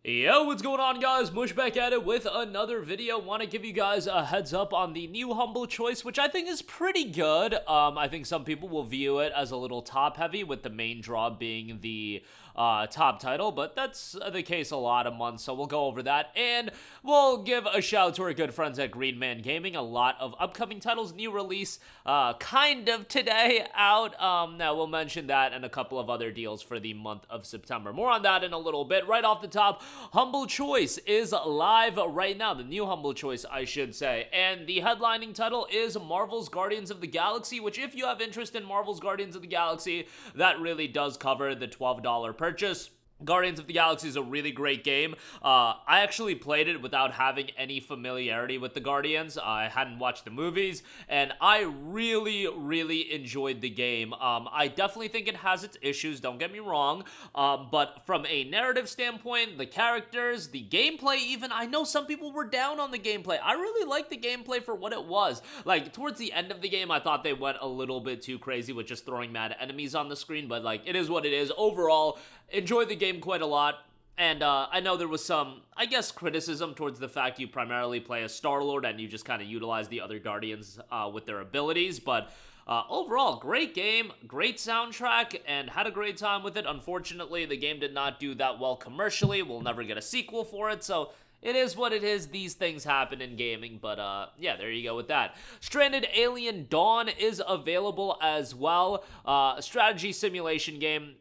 Yo, what's going on, guys? Mush back at it with another video. Want to give you guys a heads up on the new Humble Choice, which I think is pretty good. I think some people will view it as a little top heavy, with the main draw being the top title, but that's the case a lot of months, so we'll go over that, and we'll give a shout to our good friends at Green Man Gaming. A lot of upcoming titles, new release kind of today out. Now we'll mention that and a couple of other deals for the month of September. More on that in a little bit. Right off the top, Humble Choice is live right now, the new Humble Choice, I should say, and the headlining title is Marvel's Guardians of the Galaxy, which, if you have interest in Marvel's Guardians of the Galaxy, that really does cover the $12 purchase. Guardians of the Galaxy is a really great game. I actually played it without having any familiarity with the Guardians. I hadn't watched the movies, and I really enjoyed the game. I definitely think it has its issues, don't get me wrong, but from a narrative standpoint, the characters, the gameplay even, I know some people were down on the gameplay. I really liked the gameplay for what it was. Like, towards the end of the game, I thought they went a little bit too crazy with just throwing mad enemies on the screen, but, like, it is what it is. Overall, enjoyed the game quite a lot, and I know there was some, I guess, criticism towards the fact you primarily play as Star-Lord and you just kind of utilize the other Guardians with their abilities, but overall, great game, great soundtrack, and had a great time with it. Unfortunately, the game did not do that well commercially. We'll never get a sequel for it, so it is what it is. These things happen in gaming, but yeah, there you go with that. Stranded Alien Dawn is available as well. A strategy simulation game.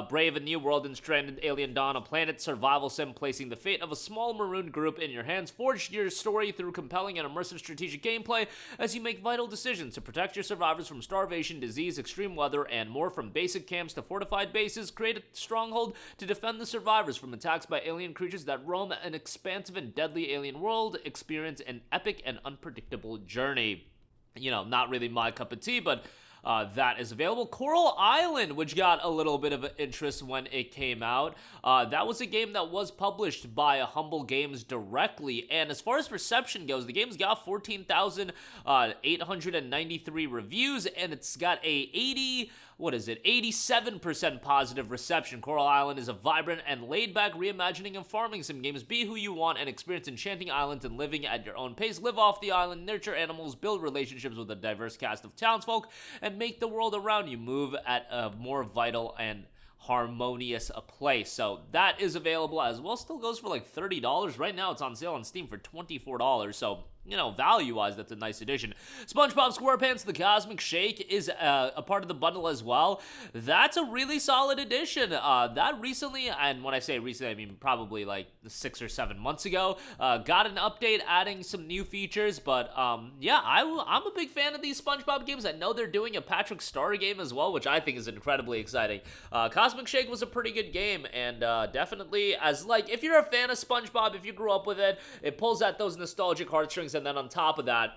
Brave a new world in Stranded Alien Dawn, a planet survival sim placing the fate of a small marooned group in your hands. Forge your story through compelling and immersive strategic gameplay as you make vital decisions to protect your survivors from starvation, disease, extreme weather, and more. From basic camps to fortified bases, create a stronghold to defend the survivors from attacks by alien creatures that roam an expansive and deadly alien world. Experience an epic and unpredictable journey. You know, not really my cup of tea, but that is available. Coral Island, which got a little bit of interest when it came out. That was a game that was published by Humble Games directly, and as far as reception goes, the game's got 14,893 reviews, and it's got a 87% positive reception. Coral Island is a vibrant and laid-back reimagining of farming sim games. Be who you want and experience enchanting islands and living at your own pace. Live off the island, nurture animals, build relationships with a diverse cast of townsfolk, and make the world around you move at a more vital and harmonious a place. So that is available as well. Still goes for like $30. Right now it's on sale on Steam for $24. So, you know, value-wise, that's a nice addition. SpongeBob SquarePants The Cosmic Shake is a part of the bundle as well. That's a really solid addition. That recently, and when I say recently, I mean probably like 6 or 7 months ago, got an update adding some new features, but yeah, I'm a big fan of these SpongeBob games. I know they're doing a Patrick Star game as well, which I think is incredibly exciting. Cosmic Shake was a pretty good game, and definitely, as like, if you're a fan of SpongeBob, if you grew up with it, it pulls at those nostalgic heartstrings. And then on top of that,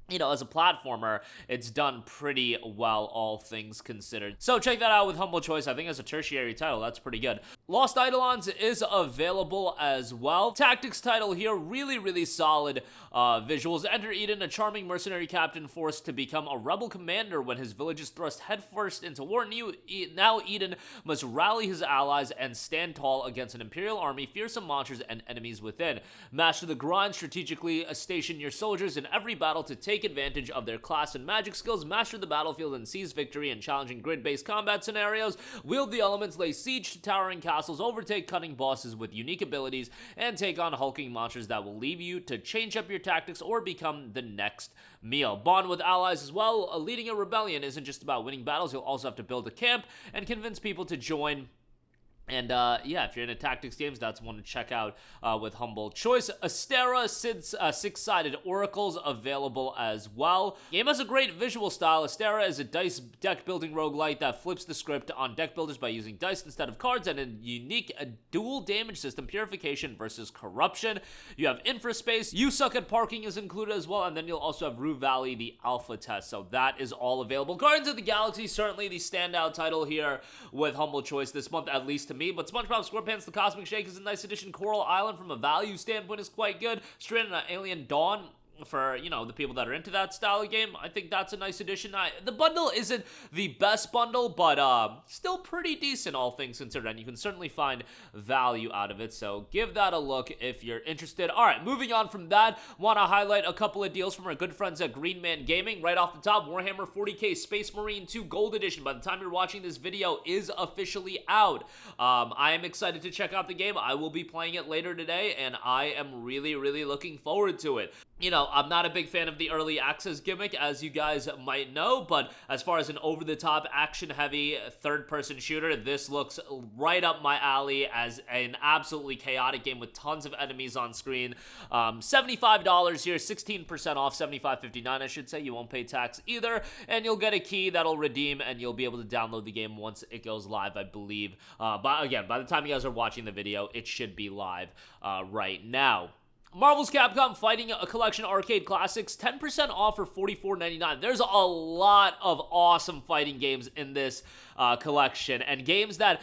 you know, as a platformer, it's done pretty well, all things considered. So check that out with Humble Choice. I think as a tertiary title, that's pretty good. Lost Eidolons is available as well. Tactics title here, really solid visuals. Enter Eden, a charming mercenary captain forced to become a rebel commander when his village is thrust headfirst into war. Now Eden must rally his allies and stand tall against an imperial army, fearsome monsters, and enemies within. Master the grind, strategically station your soldiers in every battle to take advantage of their class and magic skills. Master the battlefield and seize victory in challenging grid-based combat scenarios. Wield the elements, lay siege to towering castles, overtake cunning bosses with unique abilities, and take on hulking monsters that will leave you to change up your tactics or become the next meal. Bond with allies as well. Leading a rebellion isn't just about winning battles. You'll also have to build a camp and convince people to join. And yeah, if you're into tactics games, that's one to check out with Humble Choice. Astera, six-sided oracles available as well. Game has a great visual style. Astera is a dice deck building roguelite that flips the script on deck builders by using dice instead of cards, and a unique dual damage system, purification versus corruption. You have infraspace. You Suck at Parking is included as well, and then you'll also have Rue Valley, the alpha test. So that is all available. Guardians of the Galaxy, certainly the standout title here with Humble Choice this month, at least to me, but SpongeBob SquarePants The Cosmic Shake is a nice addition. Coral Island, from a value standpoint, is quite good. Stranded Alien Dawn, for, you know, the people that are into that style of game, I think that's a nice addition. The bundle isn't the best bundle, but still pretty decent, all things considered, and you can certainly find value out of it, so give that a look if you're interested. All right, moving on from that, want to highlight a couple of deals from our good friends at Green Man Gaming. Right off the top, Warhammer 40k Space Marine 2 Gold Edition, by the time you're watching this video, is officially out. I am excited to check out the game. I will be playing it later today, and I am really, really looking forward to it. You know, I'm not a big fan of the early access gimmick, as you guys might know, but as far as an over-the-top, action-heavy, third-person shooter, this looks right up my alley as an absolutely chaotic game with tons of enemies on screen. $75 here, 16% off, $75.59 I should say. You won't pay tax either, and you'll get a key that'll redeem, and you'll be able to download the game once it goes live, I believe. But again, by the time you guys are watching the video, it should be live right now. Marvel's Capcom Fighting a Collection Arcade Classics, 10% off for $44.99. There's a lot of awesome fighting games in this collection, and games that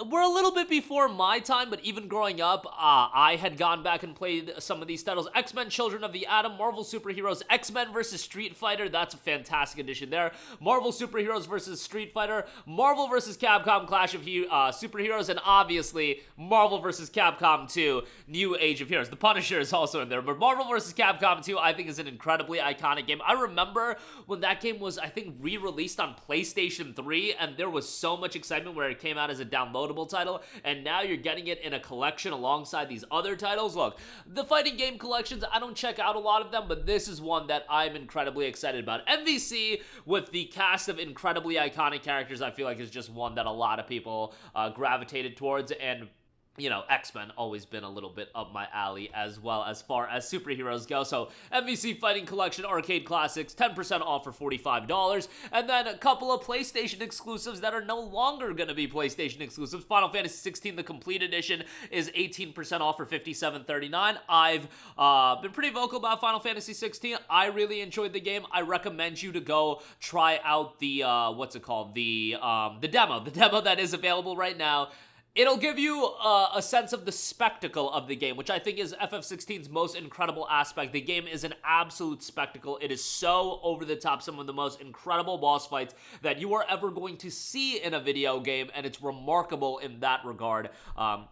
were a little bit before my time, but even growing up, I had gone back and played some of these titles. X-Men Children of the Atom, Marvel Superheroes, X-Men vs. Street Fighter, that's a fantastic addition there. Marvel Superheroes vs. Street Fighter, Marvel vs. Capcom Clash of Superheroes, and obviously Marvel vs. Capcom 2 New Age of Heroes. The Punisher is also in there, but Marvel vs. Capcom 2 I think is an incredibly iconic game. I remember when that game was, I think, re-released on PlayStation 3, and there was so much excitement where it came out as a downloadable title, and now you're getting it in a collection alongside these other titles. Look, the fighting game collections, I don't check out a lot of them, but this is one that I'm incredibly excited about. MVC, with the cast of incredibly iconic characters, I feel like is just one that a lot of people gravitated towards, and you know, X-Men always been a little bit up my alley as well as far as superheroes go. So MVC Fighting Collection Arcade Classics, 10% off for $45. And then a couple of PlayStation exclusives that are no longer going to be PlayStation exclusives. Final Fantasy 16, the Complete Edition, is 18% off for $57.39. I've been pretty vocal about Final Fantasy 16. I really enjoyed the game. I recommend you to go try out the, what's it called? The demo. The demo that is available right now. It'll give you a sense of the spectacle of the game, which I think is FF16's most incredible aspect. The game is an absolute spectacle. It is so over the top, some of the most incredible boss fights that you are ever going to see in a video game, and it's remarkable in that regard.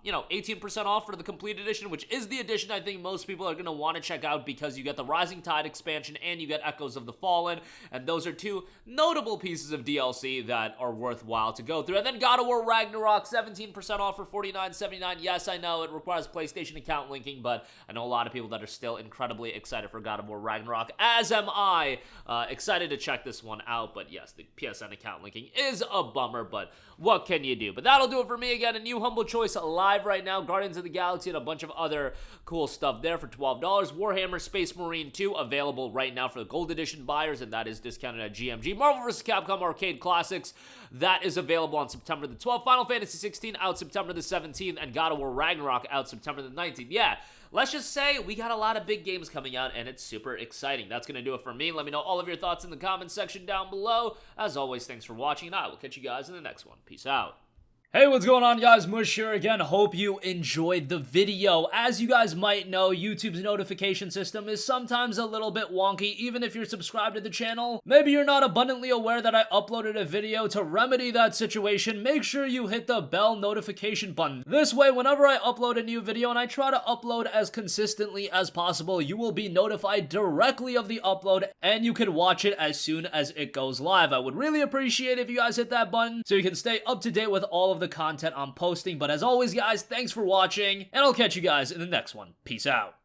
You know, 18% off for the Complete Edition, which is the edition I think most people are going to want to check out because you get the Rising Tide expansion and you get Echoes of the Fallen, and those are two notable pieces of DLC that are worthwhile to go through. And then God of War Ragnarok, 17% off for $49.79. Yes, I know it requires PlayStation account linking, but I know a lot of people that are still incredibly excited for God of War Ragnarok, as am I. Excited to check this one out, but yes, the PSN account linking is a bummer, but what can you do? But that'll do it for me. Again, a new Humble Choice live right now, Guardians of the Galaxy and a bunch of other cool stuff there for $12. Warhammer Space Marine 2 available right now for the Gold Edition buyers, and that is discounted at GMG. Marvel vs. Capcom Arcade Classics, that is available on September the 12th. Final Fantasy 16 out September the 17th, and God of War Ragnarok out September the 19th. Yeah, let's just say we got a lot of big games coming out, and it's super exciting. That's going to do it for me. Let me know all of your thoughts in the comments section down below. As always, thanks for watching, and I will catch you guys in the next one. Peace out. Hey, what's going on, guys? Mush here again. Hope you enjoyed the video. As you guys might know, YouTube's notification system is sometimes a little bit wonky, even if you're subscribed to the channel. Maybe you're not abundantly aware that I uploaded a video. To remedy that situation, make sure you hit the bell notification button. This way, whenever I upload a new video, and I try to upload as consistently as possible, you will be notified directly of the upload, and you can watch it as soon as it goes live. I would really appreciate it if you guys hit that button so you can stay up to date with all of the content I'm posting. But as always, guys, thanks for watching, and I'll catch you guys in the next one. Peace out.